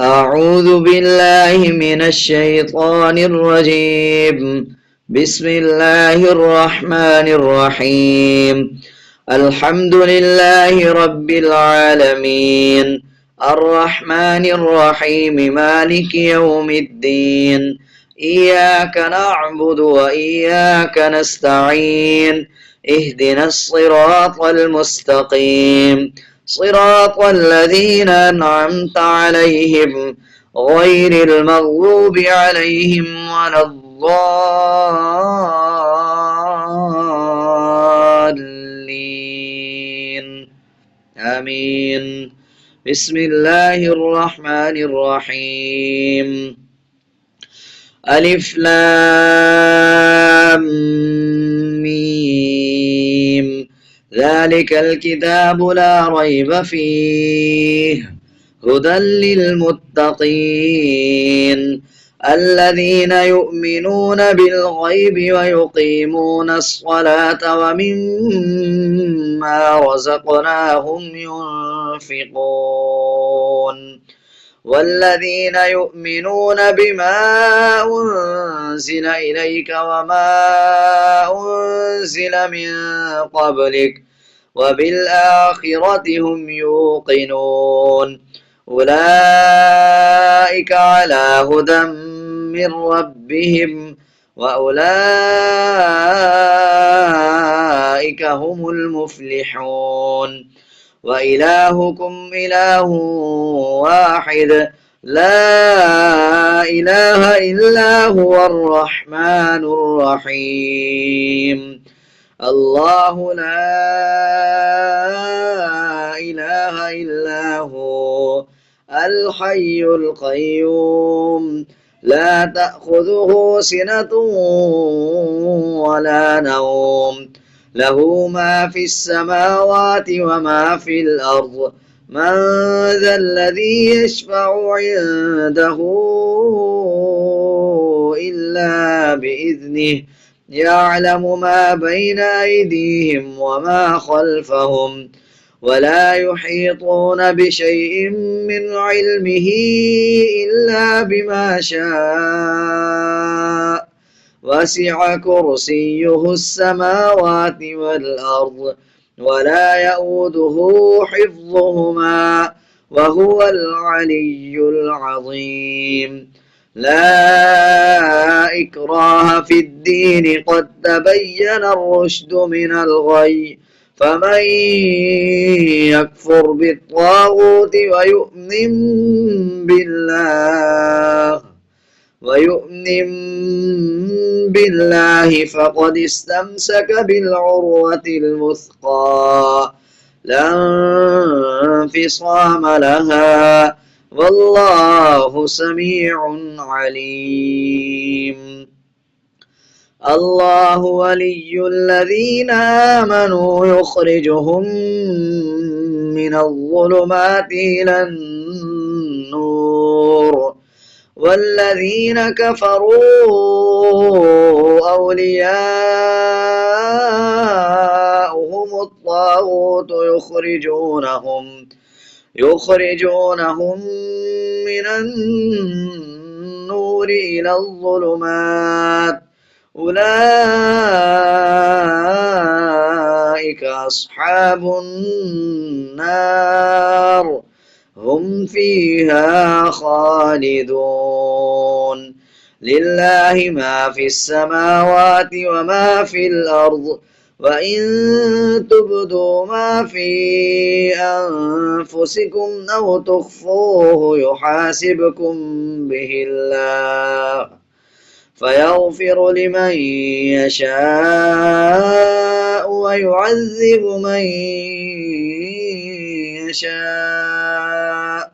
أعوذ بالله من الشيطان الرجيم. بسم الله الرحمن الرحيم. الحمد لله رب العالمين، الرحمن الرحيم، مالك يوم الدين. إياك نعبد وإياك نستعين. اهدنا الصراط المستقيم، صراط الذين أنعمت عليهم غير المغضوب عليهم ولا الضالين. آمين. بسم الله الرحمن الرحيم. ألف لام ميم. ذلك الكتاب لا ريب فيه هدى للمتقين الذين يؤمنون بالغيب ويقيمون الصلاة ومما رزقناهم ينفقون والذين يؤمنون بما أنزل إليك وما أنزل من قبلك وبالآخرة هم يوقنون أولئك على هدى من ربهم وأولئك هم المفلحون وإلهكم إله واحد لا إله إلا هو الرحمن الرحيم. الله لا إله إلا هو الحي القيوم لا تأخذه سنة ولا نوم له ما في السماوات وما في الأرض من ذا الذي يشفع عنده إلا بإذنه يعلم ما بين أيديهم وما خلفهم ولا يحيطون بشيء من علمه إلا بما شاء وسع كرسيه السماوات والأرض ولا يؤوده حفظهما وهو العلي العظيم. لا إكراه في الدين قد تبين الرشد من الغي فمن يكفر بالطاغوت ويؤمن بالله فقد استمسك بالعروة الوثقى لا انفصام لها والله سميع عليم. الله ولي الذين آمنوا يخرجهم من الظلمات إلى النور والذين كفروا أولياؤهم الطاغوت يخرجونهم من النور إلى الظلمات أولئك أصحاب النار هم فيها خالدون. لله ما في السماوات وما في الأرض وإن تبدوا ما في أنفسكم أو تخفوه يحاسبكم به الله فيغفر لمن يشاء ويعذب من يشاء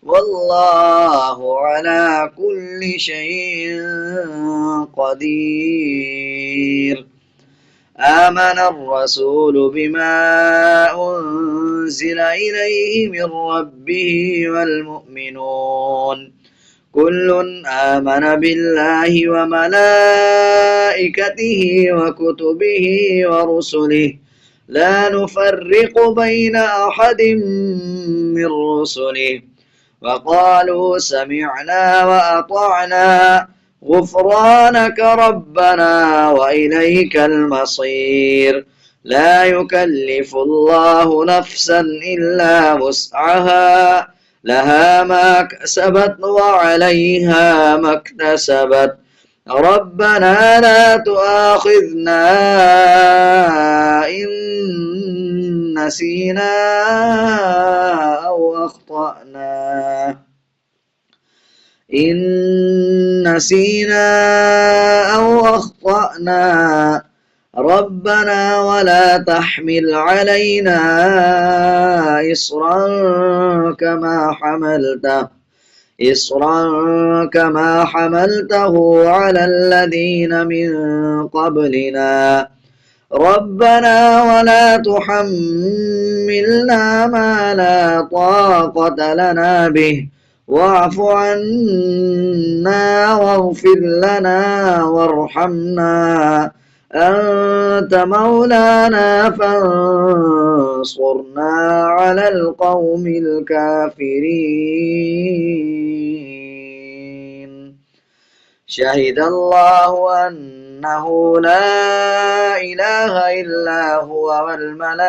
والله على كل شيء قدير. آمن الرسول بما أنزل إليه من ربه والمؤمنون كل آمن بالله وملائكته وكتبه ورسله لا نفرق بين أحد من رسله وقالوا سمعنا وأطعنا غفرانك ربنا وإليك المصير لا يكلف الله نفسا إلا وسعها لها ما كسبت وعليها ما اكتسبت ربنا لا تؤاخذنا إن نسينا أو أخطأنا ربنا ولا تحمل علينا إصرا كما حملته على الذين من قبلنا ربنا ولا تحملنا ما لا طاقة لنا به واعف عنا واغفر لنا وارحمنا أنت مولانا فانصرنا على القوم الكافرين شهد الله أنه لا إله إلا هو والملائكة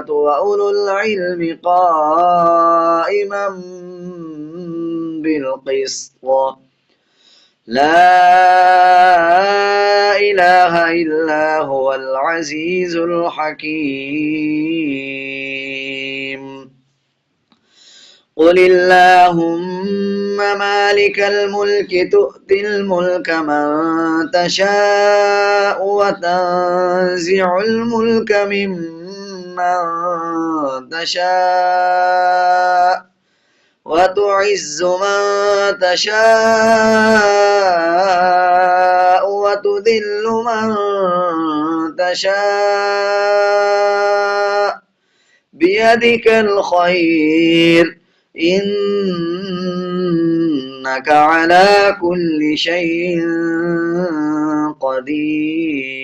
وأولو العلم قائما بالقسط لا إله إلا هو العزيز الحكيم قل اللهم مالك الملك تؤتي الملك من تشاء وتنزع الملك ممن تشاء وتعز من تشاء وتذل من تشاء بيدك الخير إنك على كل شيء قدير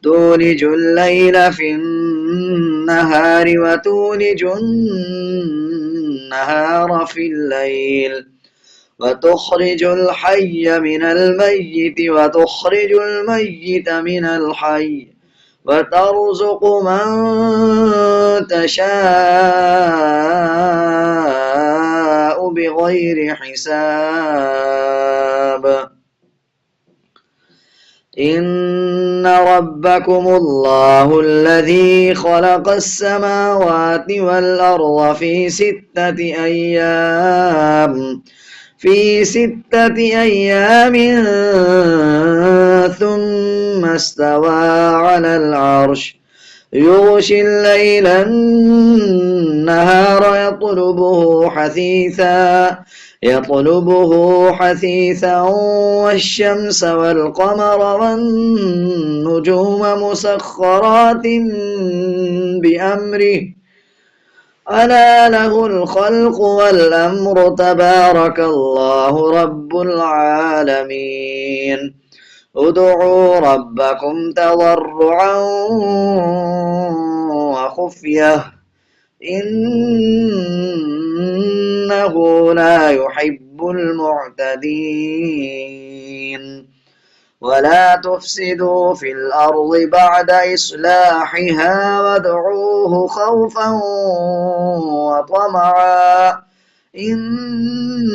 تولج الليل في النهار وتولج النهار في الليل وتخرج الحي من الميت وتخرج الميت من الحي وترزق من تشاء بغير حساب إن ربكم الله الذي خلق السماوات والأرض في 6 أيام ثم استوى على العرش يغشي الليل النهار يطلبه حثيثا والشمس والقمر والنجوم مسخرات بأمره ألا له الخلق والأمر تبارك الله رب العالمين ادعوا ربكم تضرعا وخفية إنه لا يحب المعتدين ولا تفسدوا في الأرض بعد إصلاحها وادعوه خوفا وطمعا إن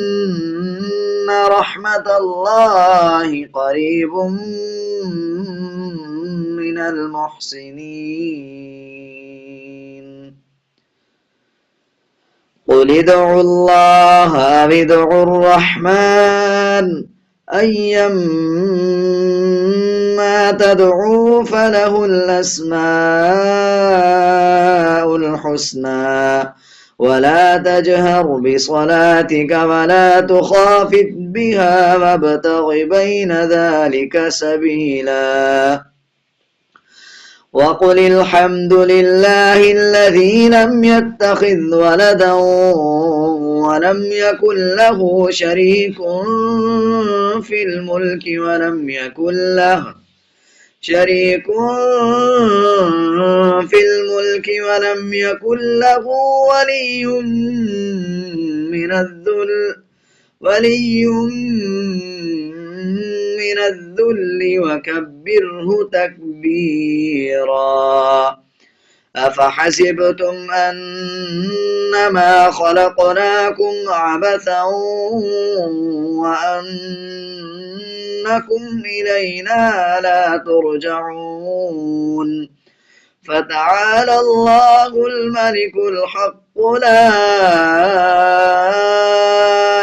رحمة الله قريب من المحسنين قل ادعوا الله أو ادعوا الرحمن أيما تدعوا فله الأسماء الحسنى ولا تجهر بصلاتك ولا تخافت بها وابتغ بين ذلك سبيلا وقل الحمد لله الذي لم يتخذ ولدا ولم يكن له شريك في الملك شريك في الملك ولم يكن له ولي من الذل وكبره تكبيرا أفحسبتم أنما خلقناكم عبثا وأنكم إلينا لا ترجعون فتعالى الله الملك الحق لا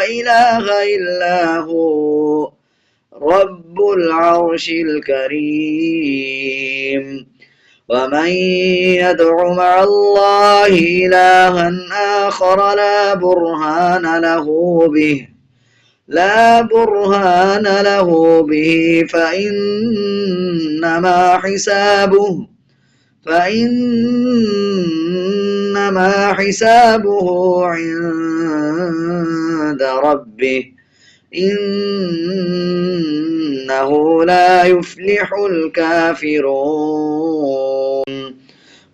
إله إلا هو رب العرش الكريم ومن يدع مع الله إلها آخر لا برهان له به فإنما حسابه عند ربه إنه لا يفلح الكافرون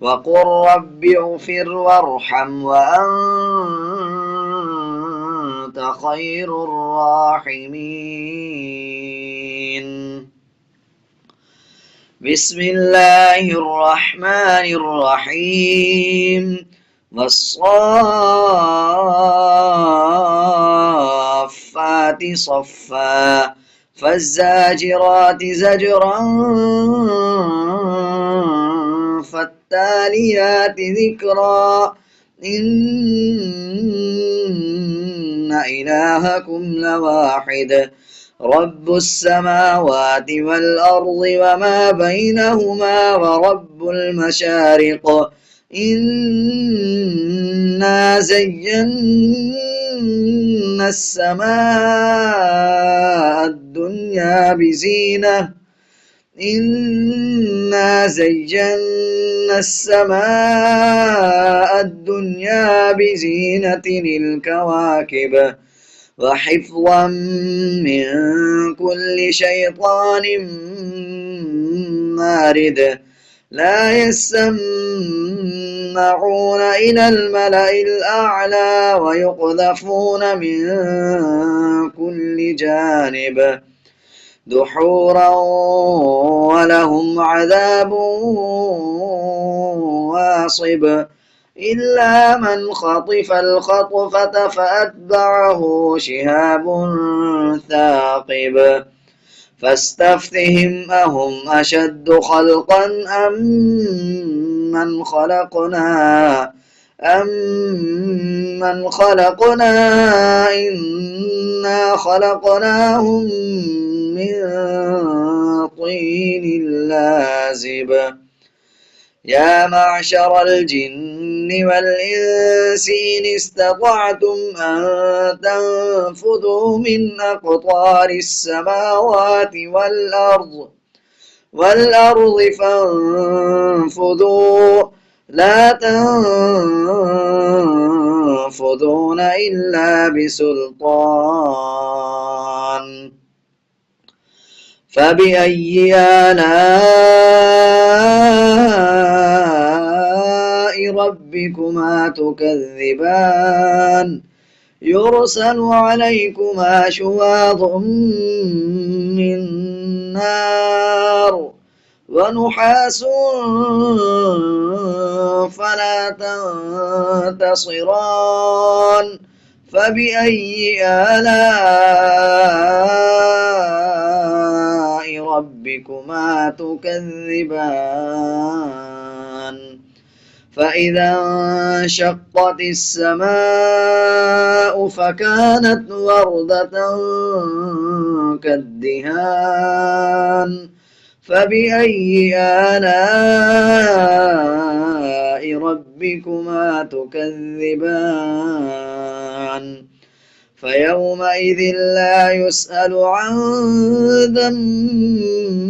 وقل رب اغفر وارحم وأنت خير الراحمين بسم الله الرحمن الرحيم والصافات صفا فالزاجرات زجرا فالتاليات ذكرا إن إلهكم لواحد رب السماوات والأرض وما بينهما ورب المشارق إنا زينا السماء الدنيا بزينة الكواكب وحفظا من كل شيطان مارد لا يسمعون إلى الملأ الأعلى ويقذفون من كل جانب دحورا ولهم عذاب واصب إلا من خطف الخطفة فأتبعه شهاب ثاقب فاستفتهم أهم أشد خلقا أم من خلقنا إنا خلقناهم من طين لازب يا معشر الجن والإنس إن استطعتم أن تنفذوا من أقطار السماوات والأرض فانفذوا لا تنفذون إلا بسلطان فبأي آلاء ربكما تكذبان يرسل عليكما شواظ من نار ونحاس فلا تنتصران فبأي آلاء ربكما تكذبان فإذا انشقت السماء فكانت وردة كالدهان فبأي آلاء ربكما تكذبان فيومئذ لا يسأل عن ذنبه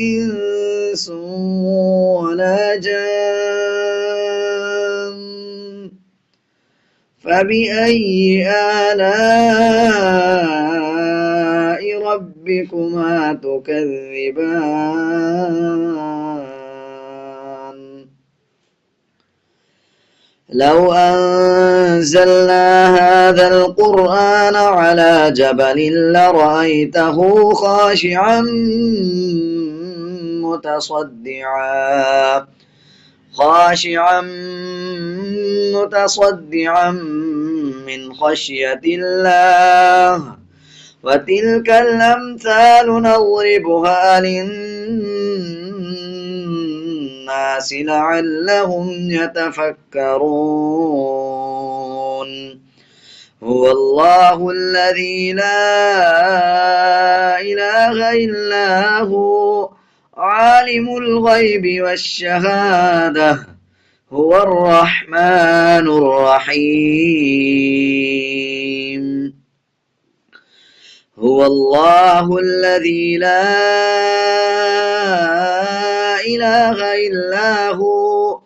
إنس ولا جان فبأي آلاء ربكما ربكما تكذبان لو أنزلنا هذا القرآن على جبل لرأيته خاشعا متصدعا من خشية الله وتلك الأمثال نضربها للناس لعلهم يتفكرون هو الله الذي لا إله إلا هو عالم الغيب والشهادة هو الرحمن الرحيم هو الله الذي لا إله إلا هو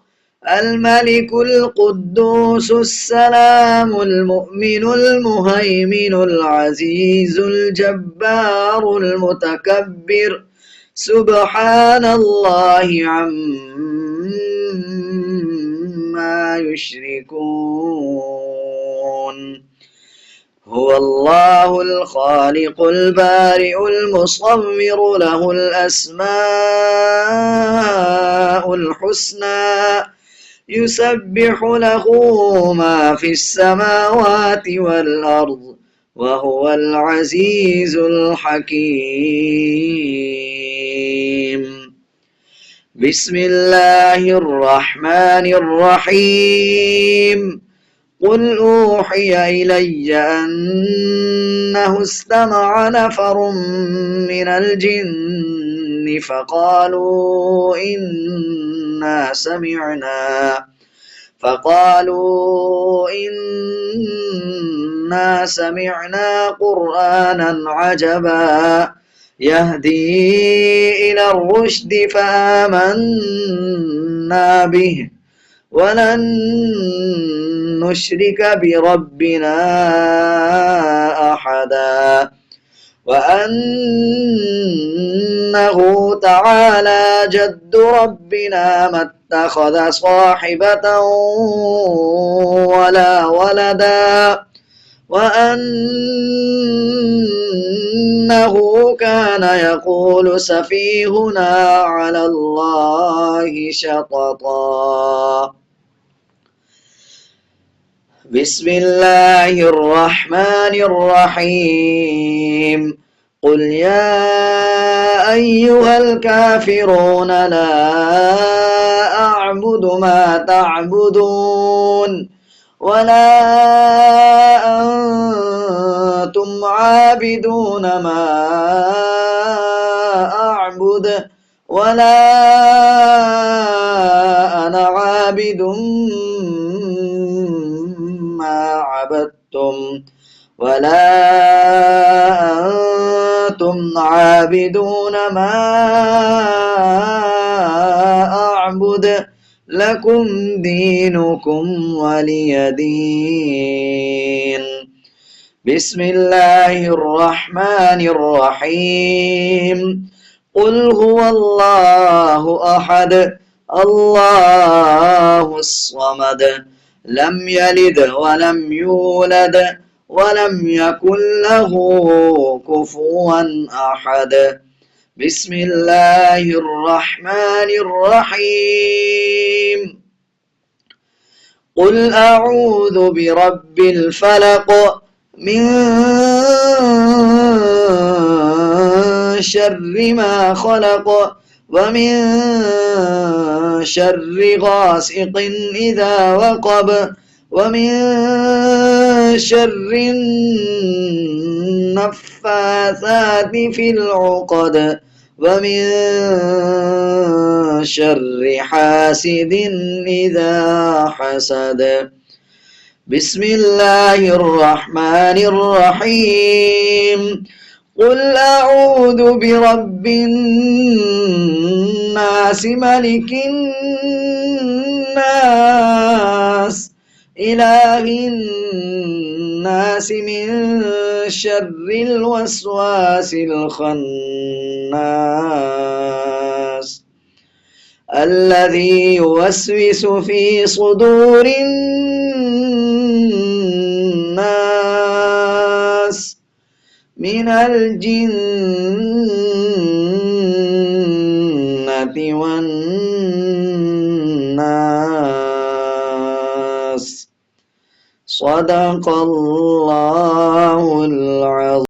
الملك القدوس السلام المؤمن المهيمن العزيز الجبار المتكبر سبحان الله عما يشركون هو الله الخالق البارئ المصور له الأسماء الحسنى يسبح له ما في السماوات والأرض وهو العزيز الحكيم بسم الله الرحمن الرحيم قل أوحي إلي أنه استمع نفر من الجن فقالوا إنا سمعنا قرآنا عجبا يهدي إلى الرشد فآمنا به ولن نشرك بربنا أحدا وأنه تعالى جد ربنا ما اتخذ صاحبة ولا ولدا وأنه كان يقول سفيهنا على الله شططا بسم الله الرحمن الرحيم قل يا أيها الكافرون لا أعبد ما تعبدون ولا أنتم عابدون ما أعبد ولا أنا عابد ما عبدتم ولا أنتم عابدون ما أعبد لكم دينكم ولي دين بسم الله الرحمن الرحيم قل هو الله أحد الله الصمد لم يلد ولم يولد ولم يكن له كفوا أحد بسم الله الرحمن الرحيم قل أعوذ برب الفلق من شر ما خلق ومن شر غاسق إذا وقب ومن شر النفاثات في العقد ومن شر حاسد إذا حسد بسم الله الرحمن الرحيم قل أعوذ برب الناس ملك الناس إله الناس من شر الوسواس الخناس الذي يوسوس في صدور الناس من الجنة والناس. صدق الله العظيم.